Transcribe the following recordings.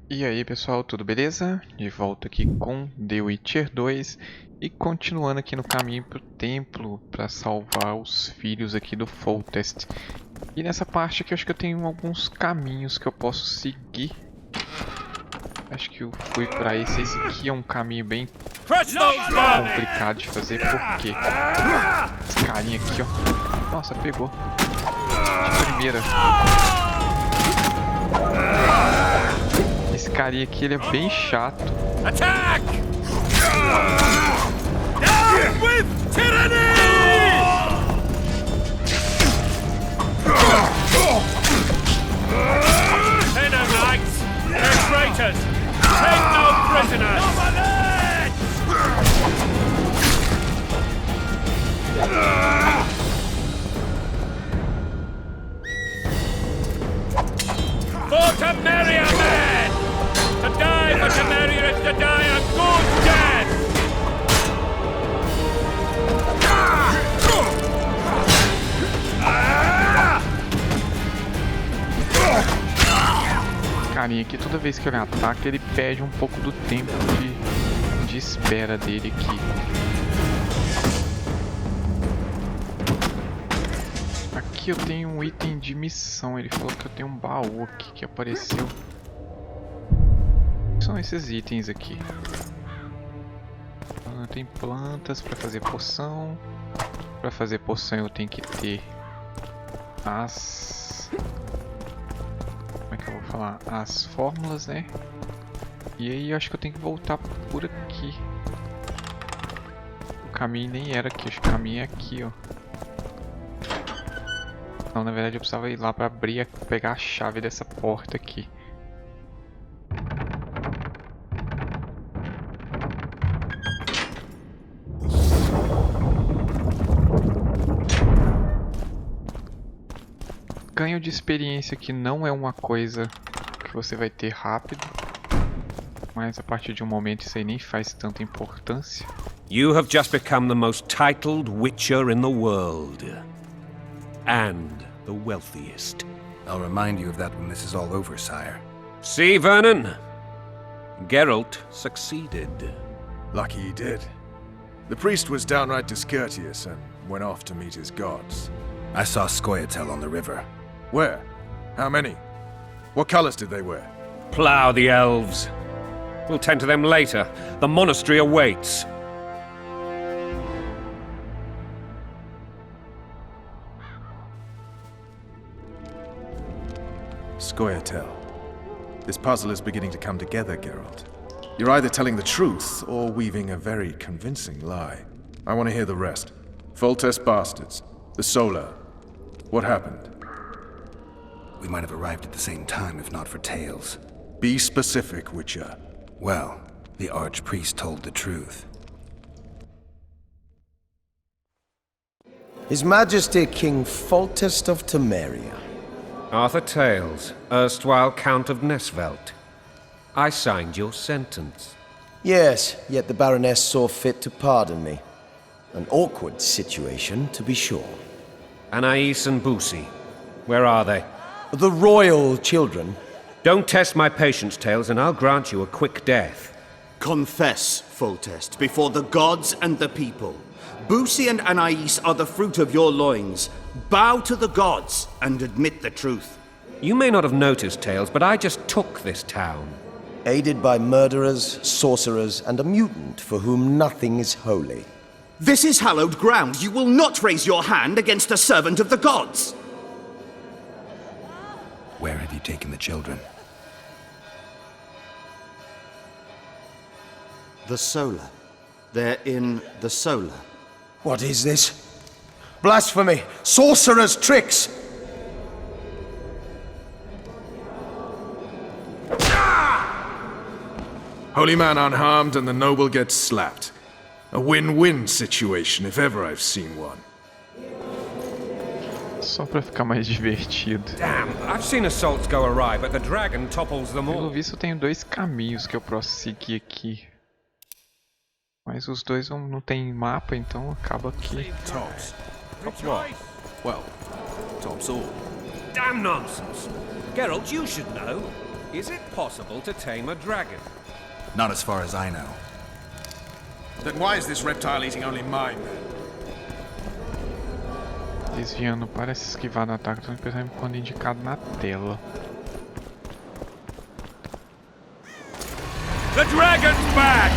E aí pessoal, tudo beleza? De volta aqui com The Witcher 2 e continuando aqui no caminho pro templo para salvar os filhos aqui do Foltest. E nessa parte aqui eu acho que eu tenho alguns caminhos que eu posso seguir. Acho que eu fui para esse. Esse aqui é um caminho bem complicado de fazer, porque esse carinha aqui, ó. Nossa, pegou. De primeira. Esse carinha aqui, ele é bem chato. Attack! Down with tyranny! They're no knights, they're traitors. Take no prisoners. For Temeria, men! To die for Temeria is to die a good death! Carinha aqui, toda vez que ele ataca, ele perde um pouco do tempo de espera dele aqui. Aqui eu tenho um item de missão. Ele falou que eu tenho um baú aqui que apareceu. São esses itens aqui. Tem plantas para fazer poção. Para fazer poção eu tenho que ter as... Como é que eu vou falar? As fórmulas, né? E aí eu acho que eu tenho que voltar por aqui. O caminho nem era aqui, acho que o caminho é aqui, ó. Não, na verdade eu precisava ir lá para abrir, pegar a chave dessa porta aqui. Ganho de experiência aqui não é uma coisa que você vai ter rápido, mas a partir de um momento isso aí nem faz tanta importância. You have just become the most titled Witcher in the world. And the wealthiest. I'll remind you of that when this is all over, sire. See, Vernon? Geralt succeeded. Lucky he did. The priest was downright discourteous and went off to meet his gods. I saw Scoia'tael on the river. Where? How many? What colors did they wear? Plough the elves. We'll tend to them later. The monastery awaits. Scoia'tael. This puzzle is beginning to come together, Geralt. You're either telling the truth or weaving a very convincing lie. I want to hear the rest. Foltest bastards. The Solar. What happened? We might have arrived at the same time if not for tales. Be specific, Witcher. Well, the archpriest told the truth. His Majesty King Foltest of Temeria. Arthur Tales, erstwhile Count of Nesvelt. I signed your sentence. Yes, yet the Baroness saw fit to pardon me. An awkward situation, to be sure. Anais and Boosie, where are they? The royal children. Don't test my patience, Tales, and I'll grant you a quick death. Confess, Foltest, before the gods and the people. Boosie and Anais are the fruit of your loins. Bow to the gods and admit the truth. You may not have noticed, Tales, but I just took this town. Aided by murderers, sorcerers, and a mutant for whom nothing is holy. This is hallowed ground. You will not raise your hand against a servant of the gods. Where have you taken the children? The Solar. They're in the Solar. What is this? Blasphemy! Sorcerer's tricks! Holy man unharmed and the noble gets slapped. A win-win situation, if ever I've seen one. Só pra ficar mais divertido. Damn, I've seen assaults go awry, but the dragon topples them Pelo all. visto eu tenho dois caminhos que eu posso seguir aqui. Mas os dois não tem mapa, então acaba que... Tops. Tops what? Well, tops all. Damn nonsense. Geralt, you should know. Is it possible to tame a dragon? Not as far as I know. Then why is this reptile eating only mine, then? Desviando para se esquivar do ataque quando indicado na tela. The dragon's back!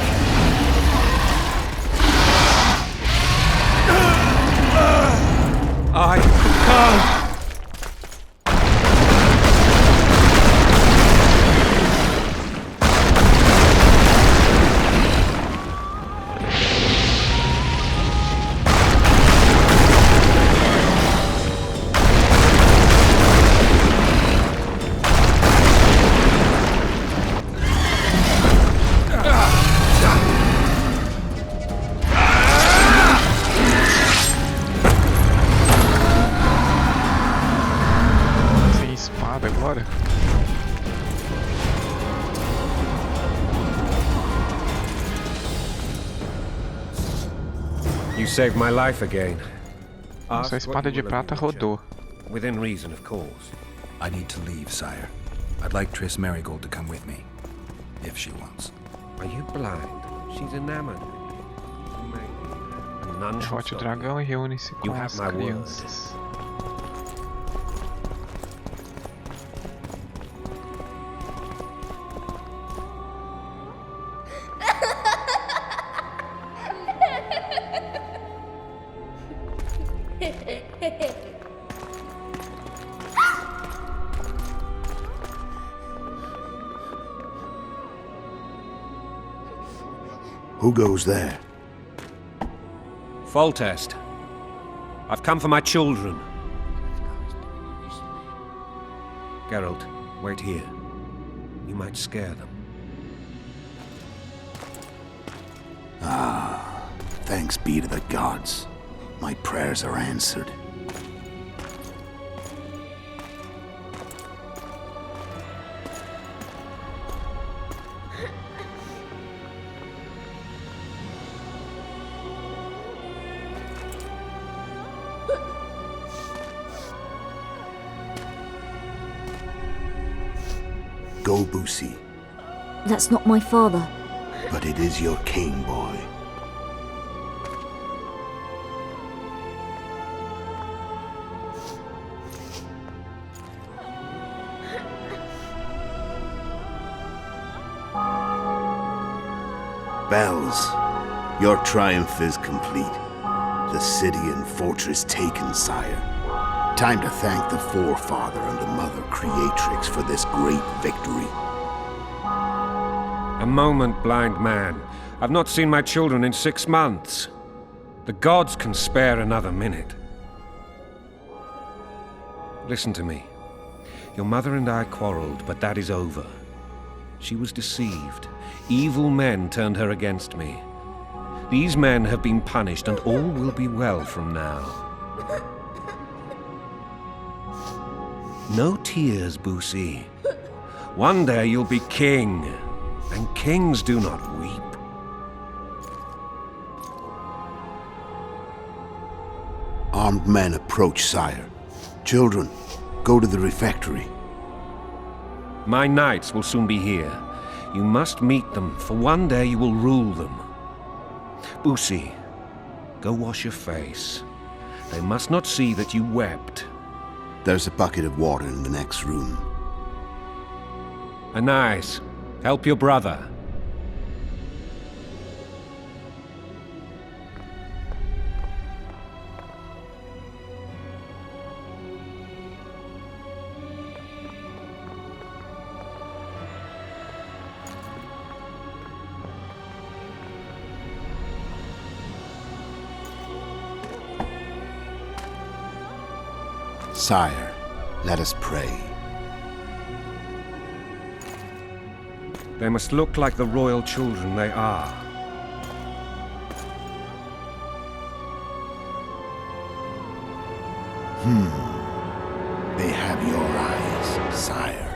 I can't! Agora? You saved my life again. Nossa, a espada de prata rodou. Within reason, of course. I need to leave, sire. I'd like Triss Marigold to come with me, if she wants. Are you blind? She's enamored with you. Maybe. And none shall Derrote o stop dragão e reúne-se You com have as my word. crianças. Who goes there? Foltest. I've come for my children. Geralt, wait here. You might scare them. Thanks be to the gods. My prayers are answered. Go, Boosie. That's not my father. But it is your king, boy. Bells, your triumph is complete. The city and fortress taken, sire. Time to thank the forefather and the mother creatrix for this great victory. A moment, blind man. I've not seen my children in 6 months. The gods can spare another minute. Listen to me. Your mother and I quarreled, but that is over. She was deceived. Evil men turned her against me. These men have been punished, and all will be well from now. No tears, Boosie. One day you'll be king, and kings do not weep. Armed men approach, sire. Children, go to the refectory. My knights will soon be here. You must meet them, for one day you will rule them. Boosie, go wash your face. They must not see that you wept. There's a bucket of water in the next room. Anais, help your brother. Sire, let us pray. They must look like the royal children they are. They have your eyes, sire.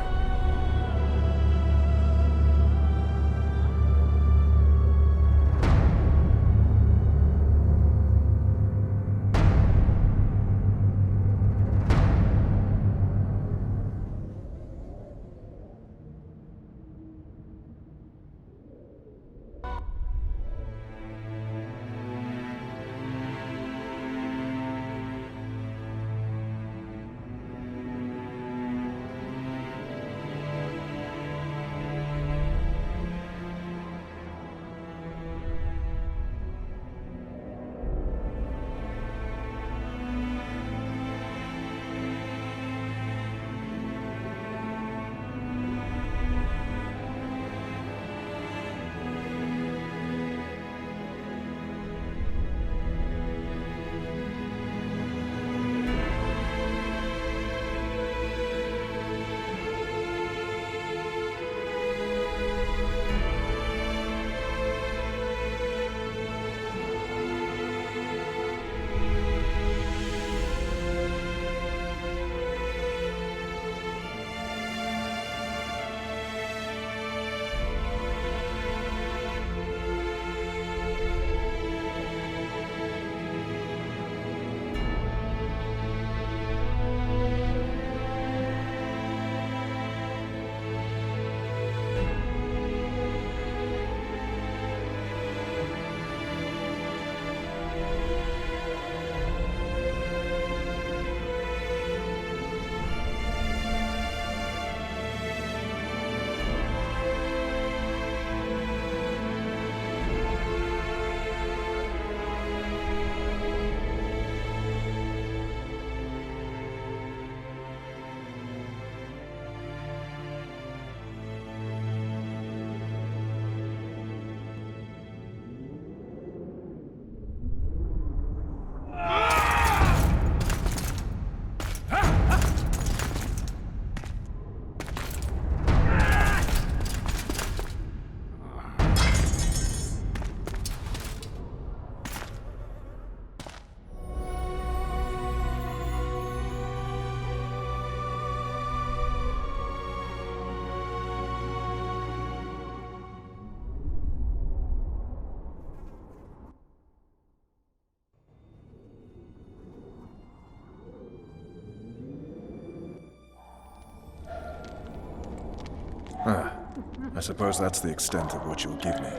I suppose that's the extent of what you'll give me.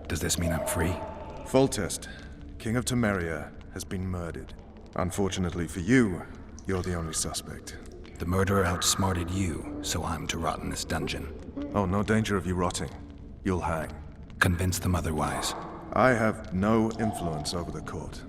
Does this mean I'm free? Foltest, King of Temeria, has been murdered. Unfortunately for you, you're the only suspect. The murderer outsmarted you, so I'm to rot in this dungeon. Oh, no danger of you rotting. You'll hang. Convince them otherwise. I have no influence over the court.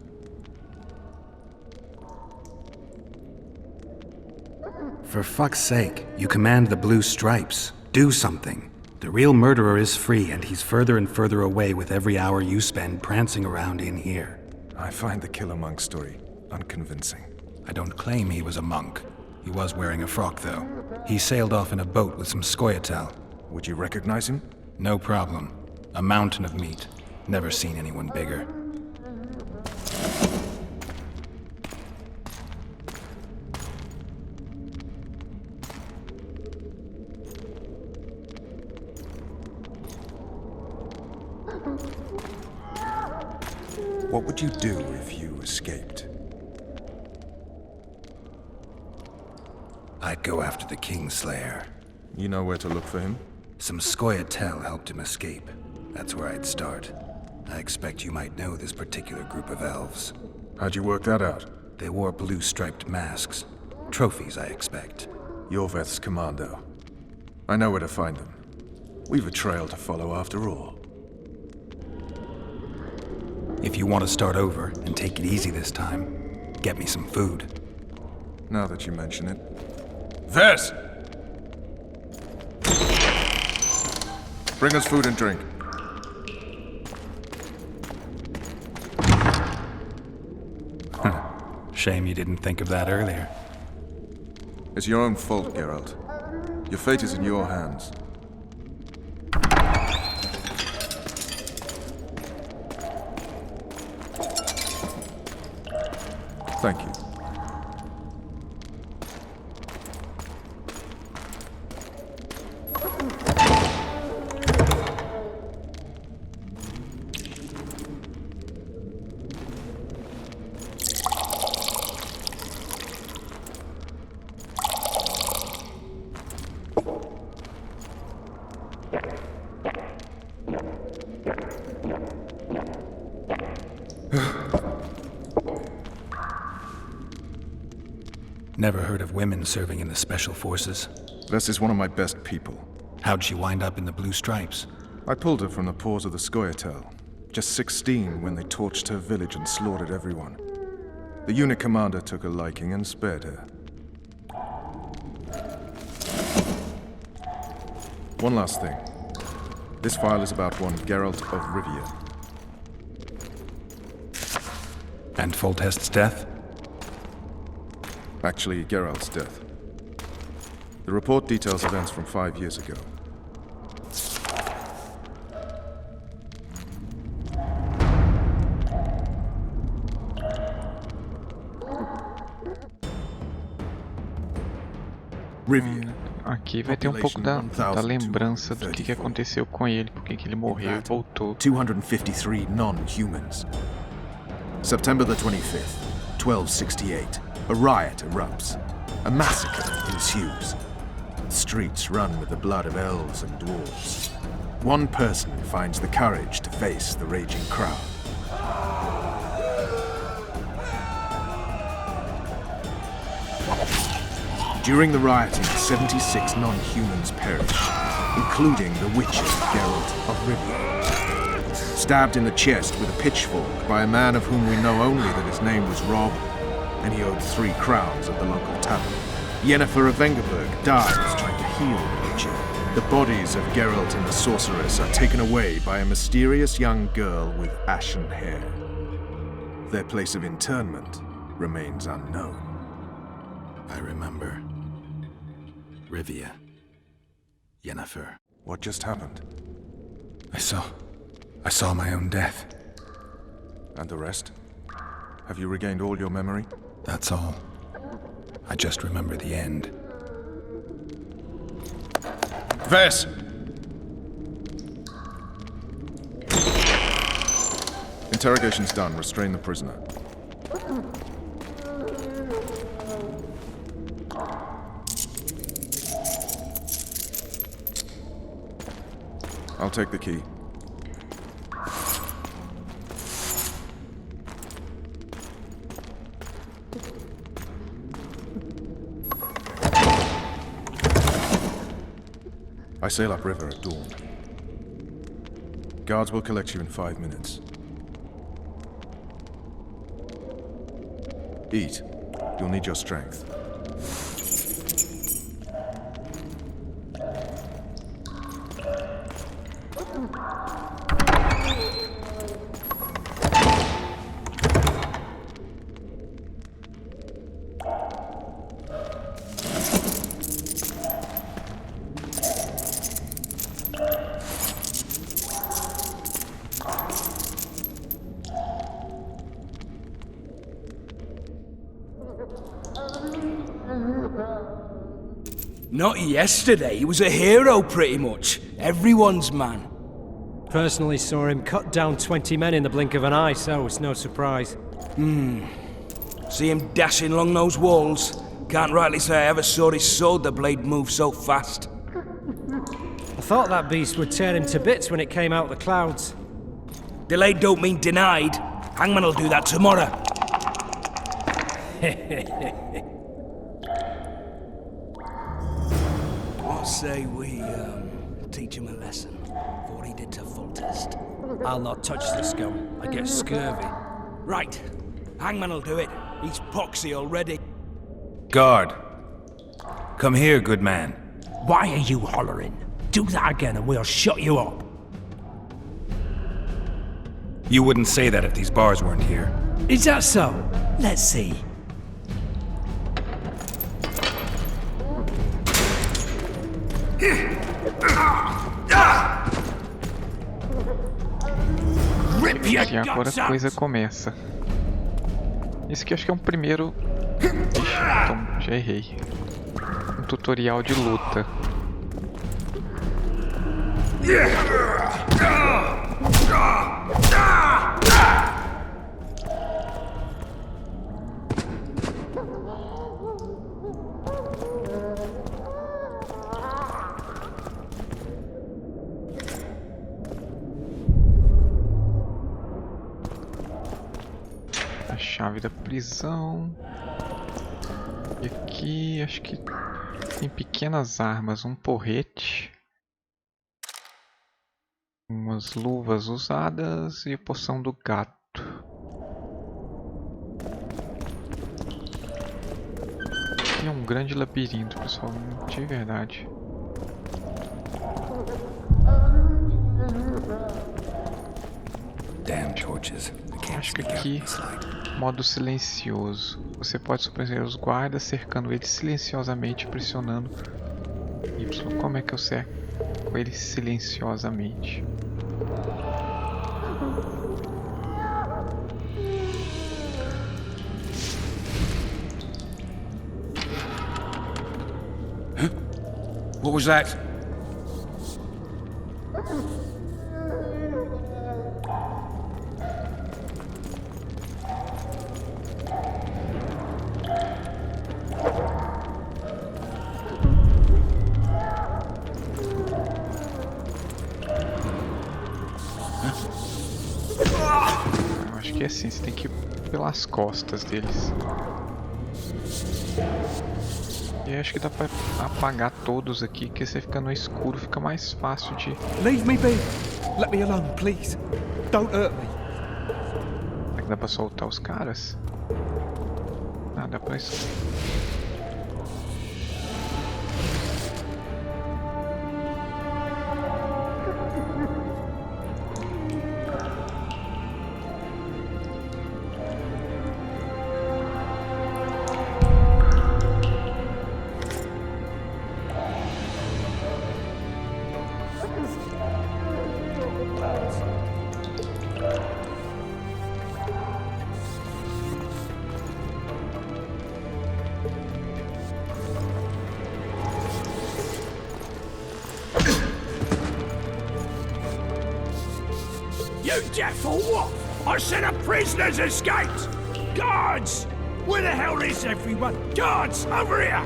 For fuck's sake, you command the blue stripes. Do something. The real murderer is free, and he's further and further away with every hour you spend prancing around in here. I find the Killer Monk story unconvincing. I don't claim he was a monk. He was wearing a frock, though. He sailed off in a boat with some scoia'tael. Would you recognize him? No problem. A mountain of meat. Never seen anyone bigger. What would you do if you escaped? I'd go after the Kingslayer. You know where to look for him? Some scoia'tael helped him escape. That's where I'd start. I expect you might know this particular group of elves. How'd you work that out? They wore blue-striped masks. Trophies, I expect. Yorveth's commando. I know where to find them. We've a trail to follow after all. If you want to start over and take it easy this time, get me some food. Now that you mention it. Ves! Bring us food and drink. Shame you didn't think of that earlier. It's your own fault, Geralt. Your fate is in your hands. Thank you. Never heard of women serving in the Special Forces. Ves is one of my best people. How'd she wind up in the Blue Stripes? I pulled her from the paws of the scoia'tael. Just 16 when they torched her village and slaughtered everyone. The unit commander took a liking and spared her. One last thing. This file is about one Geralt of Rivia. And Foltest's death? Actually, Geralt's death. The report details events from 5 years ago. Rivia. Aqui vai ter um pouco da lembrança do que aconteceu com ele, porque que ele morreu e voltou. 253 non-humans. September the 25th, 1268. A riot erupts. A massacre ensues. The streets run with the blood of elves and dwarves. One person finds the courage to face the raging crowd. During the rioting, 76 non-humans perish, including the witcher Geralt of Rivia. Stabbed in the chest with a pitchfork by a man of whom we know only that his name was Rob, and he owed 3 crowns at the local tavern. Yennefer of Vengerberg dies trying to heal the witcher. The bodies of Geralt and the sorceress are taken away by a mysterious young girl with ashen hair. Their place of interment remains unknown. I remember. Rivia. Yennefer. What just happened? I saw my own death. And the rest? Have you regained all your memory? That's all. I just remember the end. Ves! Interrogation's done. Restrain the prisoner. I'll take the key. I sail upriver at dawn. Guards will collect you in 5 minutes. Eat. You'll need your strength. Not yesterday, he was a hero pretty much. Everyone's man. Personally saw him cut down 20 men in the blink of an eye, so it's no surprise. See him dashing along those walls. Can't rightly say I ever saw his sword the blade move so fast. I thought that beast would tear him to bits when it came out of the clouds. Delayed don't mean denied. Hangman'll do that tomorrow. What say we, teach him a lesson? What he did to Foltest. I'll not touch the scum. I get scurvy. Right. Hangman'll do it. He's poxy already. Guard. Come here, good man. Why are you hollering? Do that again and we'll shut you up. You wouldn't say that if these bars weren't here. Is that so? Let's see. E agora a coisa começa. Esse aqui acho que é um primeiro... Ixi, então já errei. Um tutorial de luta. A chave da prisão. E aqui acho que tem pequenas armas, um porrete, umas luvas usadas e a poção do gato. E é um grande labirinto, pessoal, de verdade. Damn torches. Acho que aqui, modo silencioso. Você pode surpreender os guardas cercando eles silenciosamente, pressionando Y. Como é que eu cerco eles silenciosamente? What was that? Eu acho que é assim, você tem que ir pelas costas deles. E acho que dá pra apagar todos aqui, que você fica no escuro, fica mais fácil de... Leave me be. Let me alone, please. Don't hurt me. Será que dá pra soltar os caras? Ah, dá pra isso. You deaf or what? I said a prisoner's escaped! Guards! Where the hell is everyone? Guards, over here!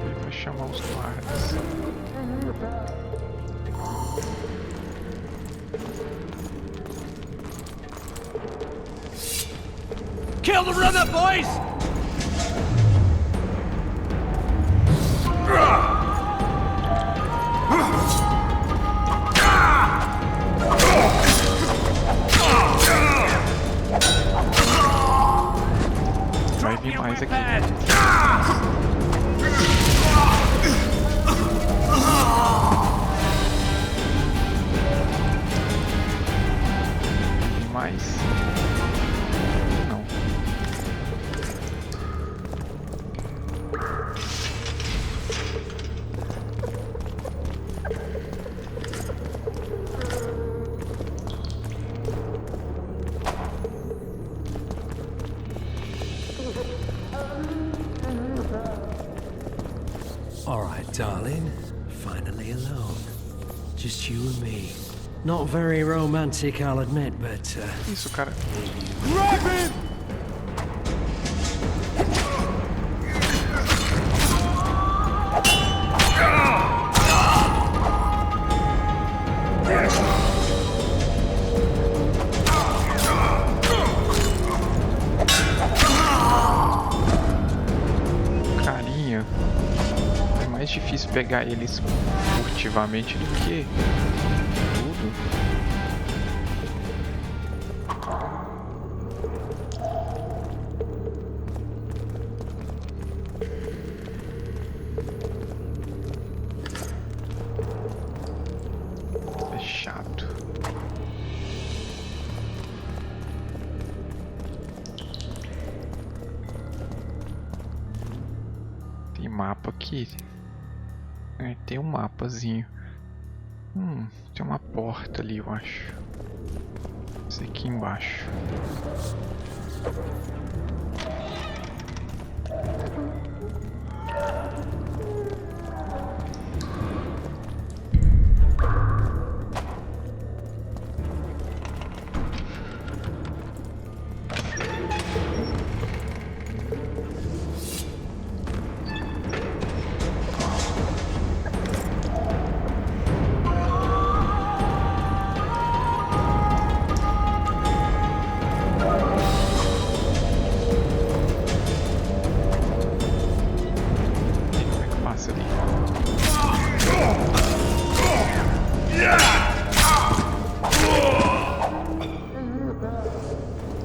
Ele vai chamar os guardas. Kill the runner, boys! Vai vir mais aqui. Tem mais? Não. All right, darling. Finally alone. Just you and me. Not very romantic, I'll admit, but Isso, cara. Grab him! Carinha. É mais difícil pegar eles furtivamente do que tudo. É chato. Tem mapa aqui. É, tem um mapazinho. Tem uma porta ali, eu acho. Esse aqui embaixo.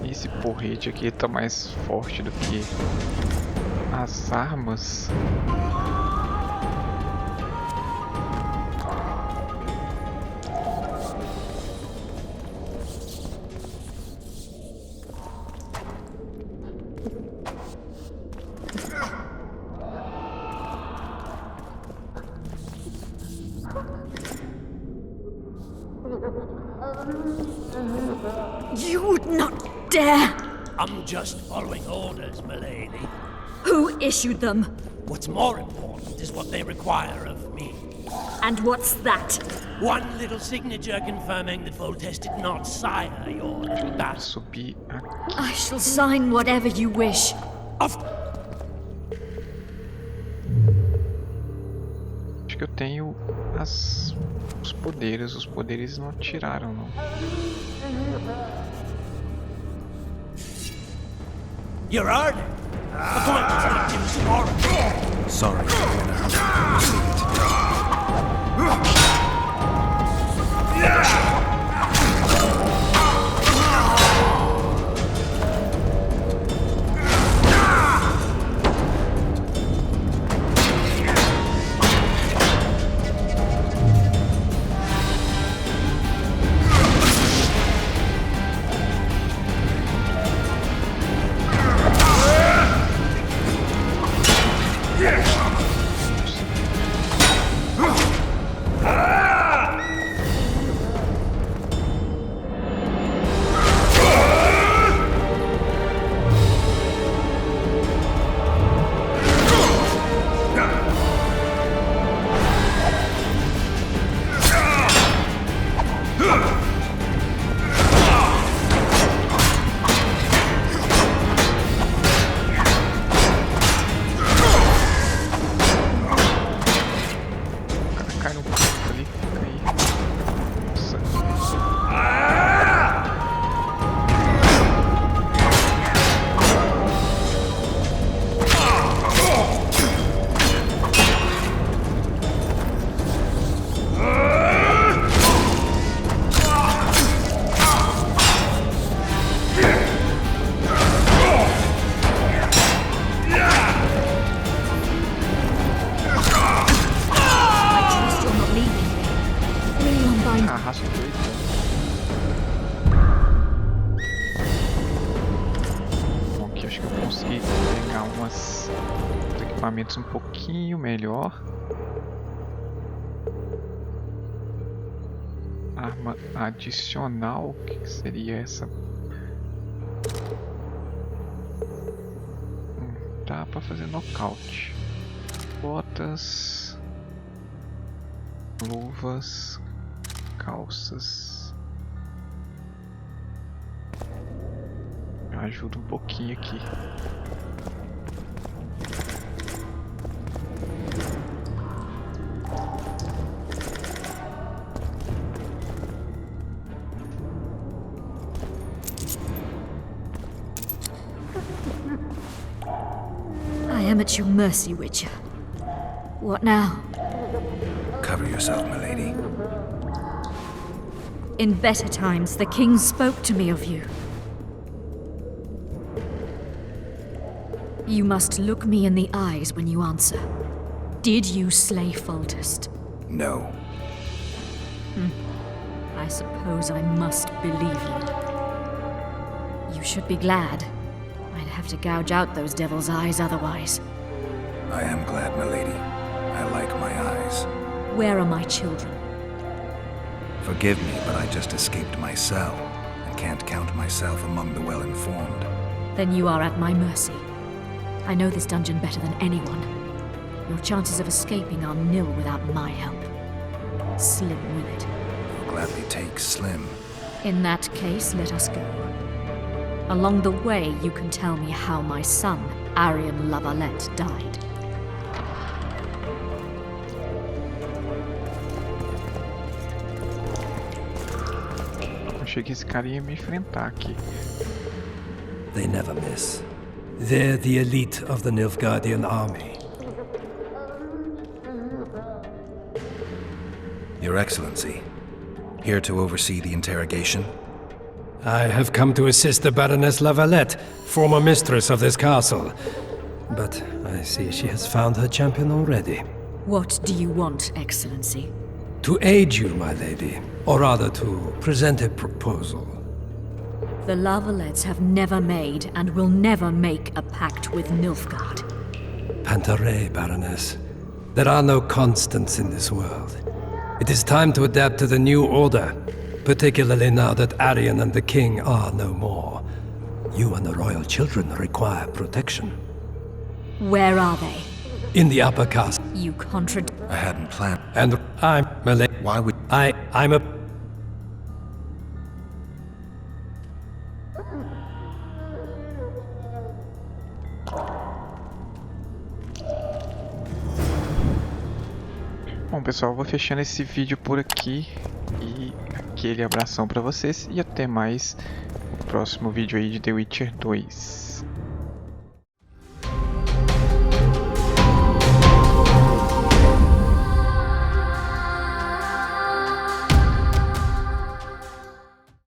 Esse porrete aqui tá mais forte do que as armas. You would not dare! I'm just following orders, milady. Who issued them? What's more important is what they require of me. And what's that? One little signature confirming that Voltes did not sire your little bastard. Subir aqui. I shall sign whatever you wish. Of Acho que eu tenho os poderes. Os poderes não tiraram, não. You're earning. Appointments not due tomorrow. Sorry, I'm in a hurry. acho que eu consegui pegar uns equipamentos um pouquinho melhor. Arma adicional, o que seria essa? Dá pra fazer nocaute. Botas, luvas, calças. Ajuda um pouquinho aqui. I am at your mercy, Witcher. What now? Cover yourself, milady. In better times, the king spoke to me of you. You must look me in the eyes when you answer. Did you slay Foltest? No. I suppose I must believe you. You should be glad. I'd have to gouge out those devil's eyes otherwise. I am glad, milady. I like my eyes. Where are my children? Forgive me, but I just escaped my cell. I can't count myself among the well-informed. Then you are at my mercy. I know this dungeon better than anyone. Your chances of escaping are nil without my help. Slim will it. I'll gladly take Slim. In that case, let us go. Along the way, you can tell me how my son, Arian Lavalette, died. Achei que esse cara ia me enfrentar aqui. They never miss. They're the elite of the Nilfgaardian army. Your Excellency, here to oversee the interrogation? I have come to assist the Baroness Lavalette, former mistress of this castle. But I see she has found her champion already. What do you want, Excellency? To aid you, my lady, or rather to present a proposal. The Lavalettes have never made and will never make a pact with Nilfgaard. Pantaray, Baroness. There are no constants in this world. It is time to adapt to the new order, particularly now that Arian and the king are no more. You and the royal children require protection. Where are they? In the upper castle. You I hadn't planned. And I'm Malay. Why would... I'm a... Bom, pessoal, eu vou fechando esse vídeo por aqui. E aquele abração pra vocês. E até mais no próximo vídeo aí de The Witcher 2.